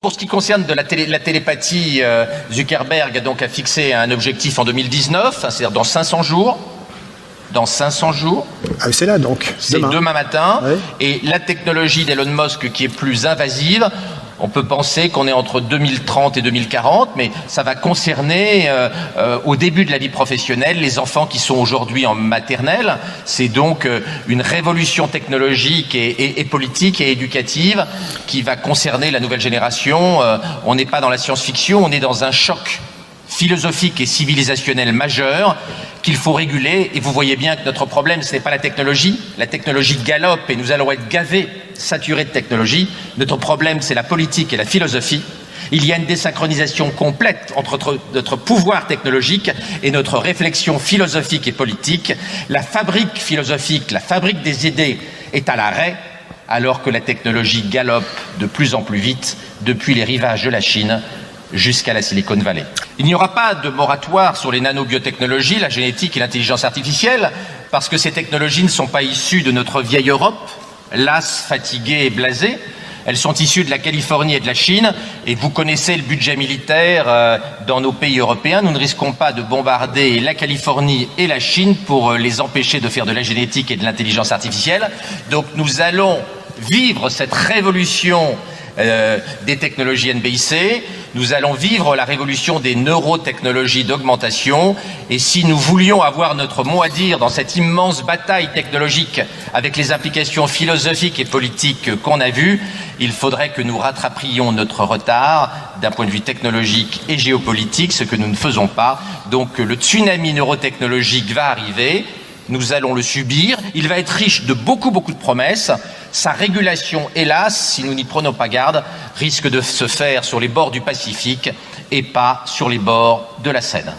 Pour ce qui concerne la télépathie, Zuckerberg donc a fixé un objectif en 2019, c'est-à-dire dans 500 jours. Dans 500 jours. Ah, c'est là donc. C'est demain matin. Oui. Et la technologie d'Elon Musk qui est plus invasive, on peut penser qu'on est entre 2030 et 2040, mais ça va concerner au début de la vie professionnelle les enfants qui sont aujourd'hui en maternelle. C'est donc une révolution technologique et politique et éducative qui va concerner la nouvelle génération. On n'est pas dans la science-fiction, on est dans un choc philosophique et civilisationnel majeur qu'il faut réguler. Et vous voyez bien que notre problème, ce n'est pas la technologie. La technologie galope et nous allons être gavés, saturés de technologie. Notre problème, c'est la politique et la philosophie. Il y a une désynchronisation complète entre notre pouvoir technologique et notre réflexion philosophique et politique. La fabrique philosophique, la fabrique des idées est à l'arrêt, alors que la technologie galope de plus en plus vite depuis les rivages de la Chine jusqu'à la Silicon Valley. Il n'y aura pas de moratoire sur les nanobiotechnologies, la génétique et l'intelligence artificielle, parce que ces technologies ne sont pas issues de notre vieille Europe, lasse, fatiguée et blasée. Elles sont issues de la Californie et de la Chine, et vous connaissez le budget militaire dans nos pays européens. Nous ne risquons pas de bombarder la Californie et la Chine pour les empêcher de faire de la génétique et de l'intelligence artificielle. Donc nous allons vivre cette révolution des technologies NBIC, nous allons vivre la révolution des neurotechnologies d'augmentation, et si nous voulions avoir notre mot à dire dans cette immense bataille technologique avec les implications philosophiques et politiques qu'on a vues, il faudrait que nous rattrapions notre retard d'un point de vue technologique et géopolitique, ce que nous ne faisons pas. Donc le tsunami neurotechnologique va arriver. Nous allons le subir. Il va être riche de beaucoup de promesses. Sa régulation, hélas, si nous n'y prenons pas garde, risque de se faire sur les bords du Pacifique et pas sur les bords de la Seine.